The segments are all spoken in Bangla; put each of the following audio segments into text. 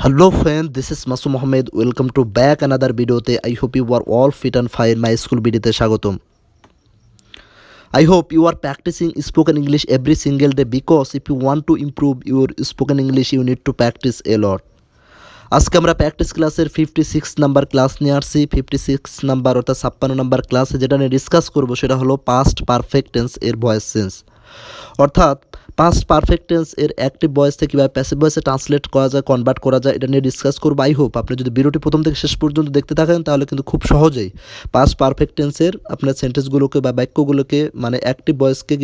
Hello friend, this is Masu Mohammed. Welcome to back another video. I hope you are all fit and fine. My school video te স্বাগতম. I hope you are practicing spoken English every single day because if you want to improve your spoken English, you need to practice a lot. আজকে আমরা প্র্যাকটিস ক্লাসের 56 নাম্বার ক্লাস নিয়ে আসছি। 56 নাম্বার অর্থাৎ 56 নাম্বার ক্লাসে যেটা নিয়ে ডিসকাস করব সেটা হলো পাস্ট পারফেক্ট টেন্স এর ভয়েস চেঞ্জ, অর্থাৎ পাস্ট পারফেক্ট টেন্স এর অ্যাক্টিভ ভয়েস থেকে কীভাবে প্যাসিভ ভয়েসে ট্রান্সলেট করা যায়, কনভার্ট করা যায়, এটা নিয়ে ডিসকাস করবো। আই হোপ আপনি যদি ভিডিওটি প্রথম থেকে শেষ পর্যন্ত দেখতে থাকেন তাহলে কিন্তু খুব সহজেই পাস্ট পারফেক্ট টেন্সের আপনার সেন্টেন্সগুলোকে বা বাক্যগুলোকে মানে অ্যাক্টিভ ভয়েসকে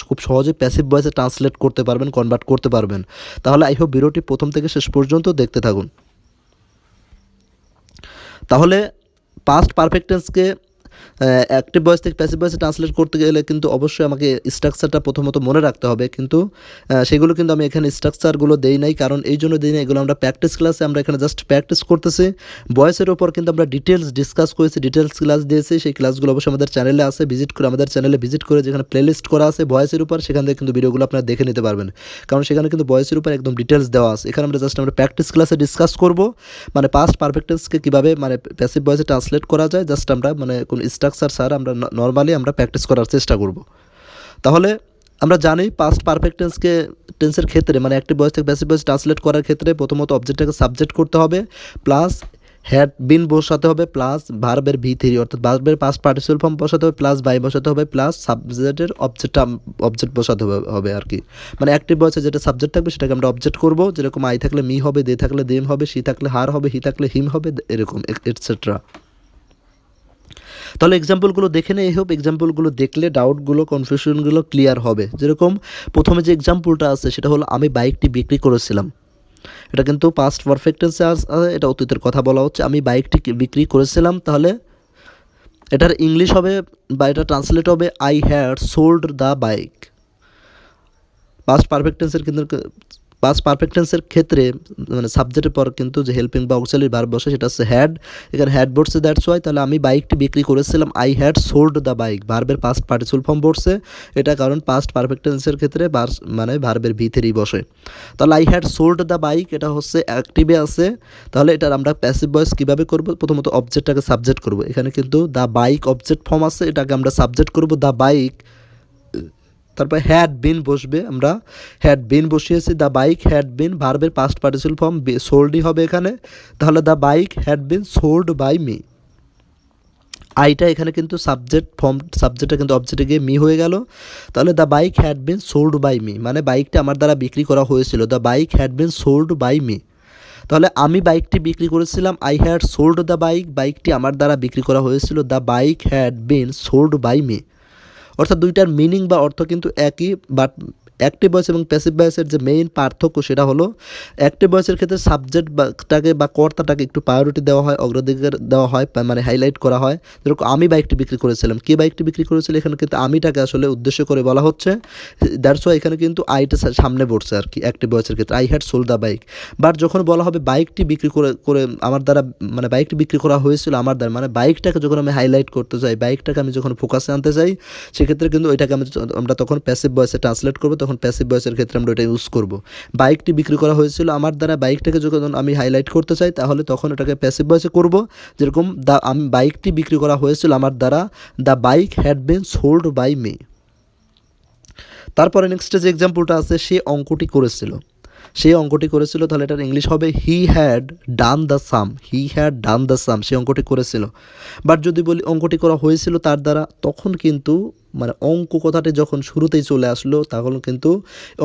খুব সহজে প্যাসিভ ভয়েসে ট্রান্সলেট করতে পারবেন, কনভার্ট করতে পারবেন। তাহলে আই হোপ ভিডিওটি প্রথম থেকে শেষ পর্যন্ত দেখতে থাকুন। তাহলে পাস্ট পারফেক্ট টেন্সকে অ্যাক্টিভ ভয়েস থেকে প্যাসিভ ভয়েসে ট্রান্সলেট করতে গেলে কিন্তু অবশ্যই আমাকে স্ট্রাকচারটা প্রথমত মনে রাখতে হবে, কিন্তু সেগুলো কিন্তু আমি এখানে স্ট্রাকচারগুলো দেই নাই, কারণ এই জন্য দিই না, এগুলো আমরা প্র্যাকটিস ক্লাসে আমরা এখানে জাস্ট প্র্যাকটিস করতেছি। ভয়েসের ওপর কিন্তু আমরা ডিটেলস ডিসকাস করেছি, ডিটেলস ক্লাস দিয়েছি, সেই ক্লাসগুলো অবশ্যই আমাদের চ্যানেলে আছে, আমাদের চ্যানেলে ভিজিট করে যেখানে প্লেলিস্ট করা আছে ভয়েসের উপর, সেখান থেকে কিন্তু ভিডিওগুলো আপনারা দেখে নিতে পারবেন, কারণ সেখানে কিন্তু ভয়েসের উপর একদম ডিটেলস দেওয়া আছে। এখানে আমরা জাস্ট প্র্যাকটিস ক্লাসে ডিসকাস করব মানে পাস্ট পারফেক্ট টেন্সকে কীভাবে মানে প্যাসিভ ভয়েসে ট্রান্সলেট করা যায়, জাস্ট আমরা মানে কোন স্ট্রাকচার স্যার আমরা নর্মালি আমরা প্র্যাকটিস করার চেষ্টা করব। তাহলে আমরা জানি পাস্ট পারফেক্ট টেন্সের ক্ষেত্রে মানে অ্যাক্টিভ ভয়েস থেকে প্যাসিভ ভয়েস ট্রান্সলেট করার ক্ষেত্রে প্রথমত অবজেক্টটাকে সাবজেক্ট করতে হবে, প্লাস হ্যাড বিন বসাতে হবে, প্লাস ভার্বের V3 অর্থাৎ ভার্বের পাস্ট পার্টিসিপাল ফর্ম বসাতে হবে, প্লাস বাই বসাতে হবে, প্লাস সাবজেক্টের অবজেক্ট বসাতে হবে আর কি। মানে অ্যাক্টিভ ভয়েসে যেটা সাবজেক্ট থাকবে সেটাকে আমরা অবজেক্ট করব, যেরকম আই থাকলে মি হবে, দে থাকলে দেম হবে, সি থাকলে হার হবে, হি থাকলে হিম হবে, এরকম এটসেট্রা। তাহলে এক্সাম্পলগুলো দেখে নেই, হোপ এক্সাম্পলগুলো দেখলে ডাউটগুলো কনফিউশনগুলো ক্লিয়ার হবে। যেরকম প্রথমে যে এক্সাম্পলটা আছে সেটা হলো আমি বাইকটি বিক্রি করেছিলাম, এটা কিন্তু পাস্ট পারফেক্ট টেন্সে আছে, এটা অতীতের কথা বলা হচ্ছে। আমি বাইকটি বিক্রি করেছিলাম, তাহলে এটার ইংলিশ হবে বা এটা ট্রান্সলেট হবে I had sold the bike. Past perfect টেন্সের ক্ষেত্রে মানে সাবজেক্টের পর কিন্তু যে হেল্পিং বা অক্সিলারি ভার্ব বসে সেটা হচ্ছে হ্যাড, এখানে হ্যাড বসছে, দ্যাটস ওয়াই। তাহলে আমি বাইকটি বিক্রি করেছিলাম, I had sold the bike, ভার্বের পাস্ট পার্টিসিপাল ফর্ম বসছে, এটা কারণ পাস্ট পারফেক্ট টেন্সের ক্ষেত্রে মানে ভার্বের V3 বসে। তাহলে I had sold the bike এটা হচ্ছে অ্যাক্টিভে আছে, তাহলে এটার আমরা প্যাসিভ ভয়েস কীভাবে করব, প্রথমত অবজেক্টটাকে সাবজেক্ট করব, এখানে কিন্তু দ্য বাইক অবজেক্ট ফর্ম আছে, এটাকে আমরা সাবজেক্ট করব দ্য বাইক, তারপর হ্যাড বিন বসবে, আমরা হ্যাড বিন বসিয়েছি, দ্য বাইক হ্যাড বিন, ভার্বের পাস্ট পার্টিসিপাল ফর্ম সোল্ডই হবে এখানে, তাহলে the bike had been sold by me. আইটা এখানে কিন্তু সাবজেক্টটা কিন্তু অবজেক্টে গিয়ে মি হয়ে গেল, তাহলে the bike had been sold by me, মানে বাইকটা আমার দ্বারা বিক্রি করা হয়েছিল, the bike had been sold by me. তাহলে আমি বাইকটি বিক্রি করেছিলাম, I had sold the bike, বাইকটি আমার দ্বারা বিক্রি করা হয়েছিল, the bike had been sold by me. অর্থাৎ দুইটার মিনিং বা অর্থ কিন্তু একই, বাট অ্যাক্টিভ ভয়েস এবং প্যাসিভ ভয়েসের যে মেইন পার্থক্য সেটা হলো অ্যাক্টিভ ভয়েসের ক্ষেত্রে সাবজেক্টটাকে বা কর্তাটাকে একটু প্রায়োরিটি দেওয়া হয়, অগ্রাধিকার দেওয়া হয়, মানে হাইলাইট করা হয়। যেরকম আমি বাইকটি বিক্রি করেছিলাম, কে বাইকটি বিক্রি করেছিল, এখানে কিন্তু আমিটাকে আসলে উদ্দেশ্য করে বলা হচ্ছে, দ্যাটস ওয়াই এখানে কিন্তু আইটা সামনে পড়ছে আর কি অ্যাক্টিভ ভয়েসের ক্ষেত্রে, I had sold the bike. But যখন বলা হবে বাইকটি বিক্রি করে আমার দ্বারা মানে বাইকটি বিক্রি করা হয়েছিল আমার দ্বারা, মানে বাইকটাকে যখন আমি হাইলাইট করতে চাই, বাইকটাকে আমি যখন ফোকাসে আনতে চাই, সেক্ষেত্রে কিন্তু ওইটাকে আমরা তখন প্যাসিভ ভয়েসে ট্রান্সলেট করবো, তখন প্যাসিভ ভয়েসের ক্ষেত্রে আমরা ওইটা ইউজ করব। বাইকটি বিক্রি করা হয়েছিল আমার দ্বারা, বাইকটাকে যখন আমি হাইলাইট করতে চাই তাহলে তখন এটাকে প্যাসিভ ভয়েসে করব, যেরকম আমি বাইকটি বিক্রি করা হয়েছিল আমার দ্বারা, the bike had been sold by me. তারপরে নেক্সট যে এক্সাম্পলটা আছে, সে অঙ্কটি করেছিল, তাহলে এটার ইংলিশ হবে হি হ্যাড ডান দ্য সাম, সে অঙ্কটি করেছিল। বাট যদি বলি অঙ্কটি করা হয়েছিল তার দ্বারা, তখন কিন্তু মানে অঙ্ক কথাটি যখন শুরুতেই চলে আসলো তখন কিন্তু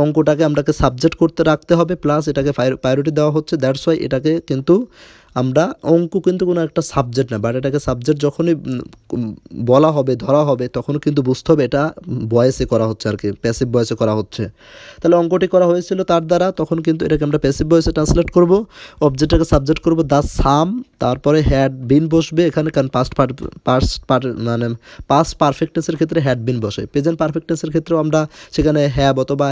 অঙ্কটাকে আমরাকে সাবজেক্ট করতে রাখতে হবে, প্লাস এটাকে প্রায়োরিটি দেওয়া হচ্ছে, দ্যাটস ওয়াই এটাকে কিন্তু আমরা অঙ্ক কিন্তু কোনো একটা সাবজেক্ট না, বাট এটাকে সাবজেক্ট যখনই বলা হবে ধরা হবে তখন কিন্তু বুঝতে হবে এটা ভয়েসে করা হচ্ছে আর কি, প্যাসিভ ভয়েসে করা হচ্ছে। তাহলে অঙ্কটি করা হয়েছিল তার দ্বারা, তখন কিন্তু এটাকে আমরা প্যাসিভ ভয়েসে ট্রান্সলেট করব, অবজেক্টটাকে সাবজেক্ট করব দ্য সাম, তারপরে হ্যাড বিন বসবে এখানে, কারণ মানে পাস্ট পারফেক্ট টেন্সের ক্ষেত্রে হ্যাড বিন বসে, প্রেজেন্ট পারফেক্ট টেন্সের ক্ষেত্রেও আমরা সেখানে হ্যাভ অথবা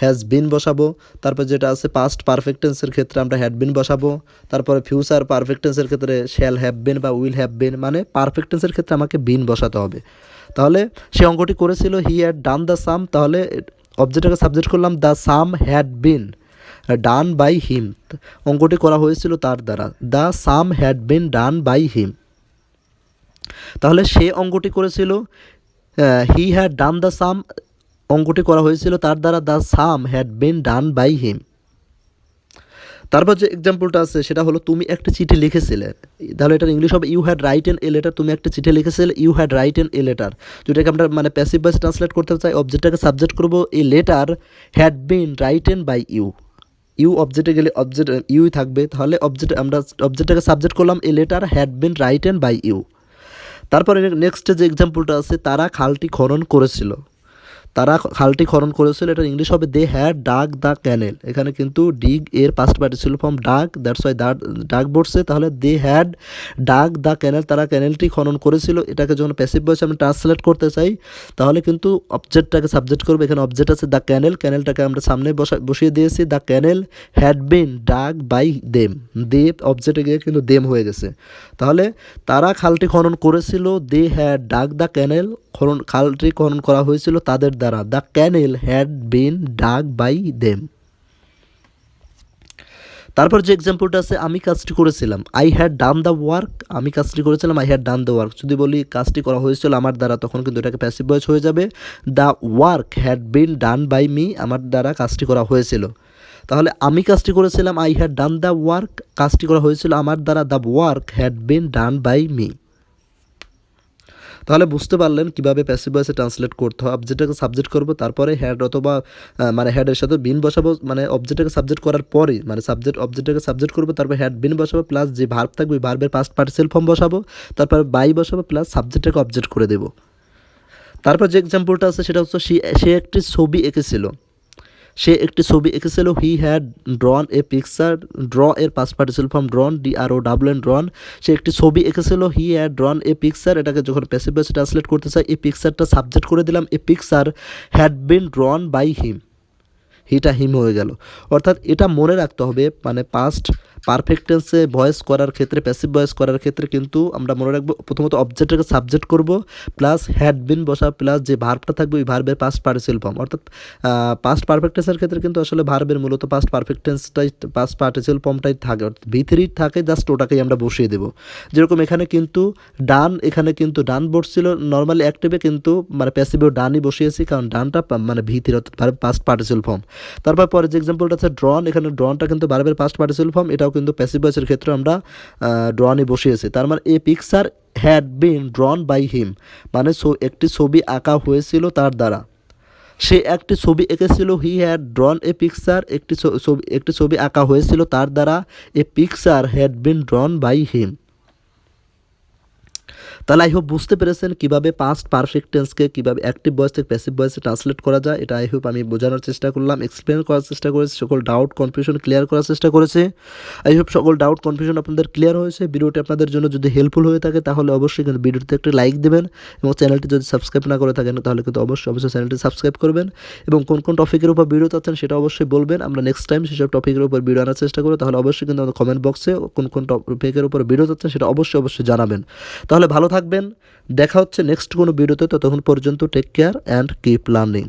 হ্যাজ বিন বসাবো। তারপর যেটা আছে পাস্ট পারফেক্ট টেন্সের ক্ষেত্রে আমরা হ্যাড বিন বসাবো, তারপরে ফিউচার পারফেক্ট টেন্সের ক্ষেত্রে শ্যাল হ্যাভ বিন বা উইল হ্যাভ বিন, মানে পারফেক্ট টেন্সের ক্ষেত্রে আমাকে বিন বসাতে হবে। তাহলে সে অঙ্কটি করেছিল, he had done the sum, তাহলে অবজেক্টটাকে সাবজেক্ট করলাম the sum had been, done by him, অঙ্কটি করা হয়েছিল তার দ্বারা। The sum had been done by him, তাহলে সে অঙ্কটি করেছিল, হি হ্যাড ডান দ্য সাম, অঙ্কটি করা হয়েছিল তার দ্বারা। The sum had been done by him. তারপর যে এক্সাম্পলটা আছে সেটা হলো তুমি একটা চিঠি লিখেছিলে, তাহলে এটার ইংলিশ হবে you had written a letter. তুমি একটা চিঠি লিখেছিলে, you had written a letter. যেটাকে আমরা মানে প্যাসিভ ভয়েস ট্রান্সলেট করতে চাই, অবজেক্টটাকে সাবজেক্ট করব, a letter had been written by you. You অবজেক্টে গেলে অবজেক্ট ইউই থাকবে, তাহলে আমরা অবজেক্টটাকে সাবজেক্ট করলাম, a letter had been written by you. তারপরে নেক্সট যে এক্সাম্পলটা আছে, তারা খালটি খনন করেছিল। তারা খালটি খনন করেছিল, এটার ইংলিশ হবে they had dug the canal. এখানে কিন্তু ডিগ এর past participle form dug, that's why dug বসছে, তাহলে they had dug the canal, তারা ক্যানেলটি খনন করেছিল। এটাকে যখন প্যাসিভ ভয়েসে আমি ট্রান্সলেট করতে চাই তাহলে কিন্তু অবজেক্টটাকে সাবজেক্ট করবে, এখানে অবজেক্ট আছে দ্য ক্যানেল, ক্যানেলটাকে আমরা সামনে বসিয়ে দিয়েছি, the canal had been dug by them, they অবজেক্টে গিয়ে কিন্তু দেম হয়ে গেছে। তাহলে তারা খালটি খনন করেছিল, they had dug the canal, খালটি খনন করা হয়েছিল তাদের দ্বারা। The canal had been dug by them. তারপর যে এক্সাম্পলটা আছে, আমি কাজটি করেছিলাম, I had done the work, আমি কাজটি করেছিলাম, I had done the work. যদি বলি কাজটি করা হয়েছিল আমার দ্বারা, তখন কিন্তু এটাকে প্যাসিভ ভয়েস হয়ে যাবে, the work had been done by me, আমার দ্বারা কাজটি করা হয়েছিল। তাহলে আমি কাজটি করেছিলাম, I had done the work, কাজটি করা হয়েছিল আমার দ্বারা, the work had been done by me. তাহলে বুঝতে পারলেন কীভাবে প্যাসিভ ভয়েসে ট্রান্সলেট করতে হয়। অবজেক্টটাকে সাবজেক্ট করবো, তারপরে হ্যাড অথবা মানে হ্যাডের সাথে বিন বসাবো, মানে অবজেক্টটাকে সাবজেক্ট করার পরে মানে অবজেক্টটাকে সাবজেক্ট করবো, তারপর হ্যাড বিন বসাবো, প্লাস যে ভার্ব থাকবে ওই ভার্বের পাস্ট পার্টিসিপল ফর্ম বসাবো, তারপর বাই বসাবো, প্লাস সাবজেক্টটাকে অবজেক্ট করে দেবো। তারপর যে এক্সাম্পলটা আছে সেটা হচ্ছে সে একটি ছবি এঁকেছিল, সে একটি ছবি এঁকেছিল, he had drawn a picture, draw এর past participle form drawn, DROWN drawn, সে একটি ছবি এঁকেছিল, he had drawn a picture. এটাকে যখন প্যাসিভ ভয়েসে ট্রান্সলেট করতে চাই, এই পিকচারটা সাবজেক্ট করে দিলাম, a picture had been drawn by him, হিটা হিম হয়ে গেল। অর্থাৎ এটা মনে রাখতে হবে, মানে পাস্ট পারফেক্ট টেন্সে ভয়েস করার ক্ষেত্রে, প্যাসিভ ভয়েস করার ক্ষেত্রে কিন্তু আমরা মনে রাখবো প্রথমত অবজেক্টটাকে সাবজেক্ট করব, প্লাস হ্যাড বিন বসা, প্লাস যে ভার্বটা থাকবে ওই ভার্বের পাস্ট পার্টিসিপল ফর্ম। অর্থাৎ পাস্ট পারফেক্ট টেন্সের ক্ষেত্রে কিন্তু আসলে ভার্বের মূলত পাস্ট পারফেক্ট টেন্সটাই, পাস্ট পার্টিসিপল ফর্মটাই থাকে, অর্থাৎ V3 থাকে, জাস্ট ওটাকেই আমরা বসিয়ে দেবো। যেরকম এখানে কিন্তু ডান, এখানে কিন্তু ডান বসছিল, নর্মালি অ্যাক্টিভে কিন্তু মানে প্যাসিভেও ডানই বসিয়েছি, কারণ ডানটা মানে V3 অর্থাৎ ভার্ব পাস্ট পার্টিসিপল ফর্ম। তারপর পরে যে এক্সাম্পলটা আছে ড্রন, এখানে ড্রনটা কিন্তু ভার্বের পাস্ট পার্টিসিপল ফর্ম, এটাও কিন্তু প্যাসিভ ভয়েসের ক্ষেত্রে আমরা ড্রনই বসিয়েছি। তার মানে a picture had been drawn by him, মানে একটি ছবি আঁকা হয়েছিল তার দ্বারা। সে একটি ছবি এঁকেছিল, he had drawn a picture, একটি ছবি আঁকা হয়েছিল তার দ্বারা, a picture had been drawn by him. তাহলে আই হোপ বুঝতে পেরেছেন কীভাবে পাস্ট পারফেক্ট টেন্সকে কীভাবে অ্যাক্টিভ ভয়েস থেকে প্যাসিভ ভয়েসে ট্রান্সলেট করা যায়। এটা আই হোপ আমি বোঝানোর চেষ্টা করলাম, এক্সপ্লেন করার চেষ্টা করেছি, সকল ডাউট কনফিউশন ক্লিয়ার করার চেষ্টা করেছি। আই হোপ সকল ডাউট কনফিউশন আপনাদের ক্লিয়ার হয়েছে। ভিডিওটি আপনাদের জন্য যদি হেল্পফুল হয়ে থাকে তাহলে অবশ্যই কিন্তু ভিডিওতে একটি লাইক দেবেন, এবং চ্যানেলটি যদি সাবস্ক্রাইব না করে থাকেন তাহলে কিন্তু অবশ্যই চ্যানেলটি সাবস্ক্রাইব করবেন, এবং কোন কোন টপিকের উপর ভিডিও চাচ্ছেন সেটা অবশ্যই বলবেন, আমরা নেক্সট টাইম সেসব টপিকের উপর ভিডিও আনার চেষ্টা করব। তাহলে অবশ্যই কিন্তু আমাদের কমেন্ট বক্সে কোন কোন টপিকের উপর ভিডিও চাচ্ছেন সেটা অবশ্যই জানাবেন। তাহলে ভালো থাকবেন, দেখা হচ্ছে নেক্সট কোনো ভিডিওতে। ততক্ষণ পর্যন্ত take care and keep learning.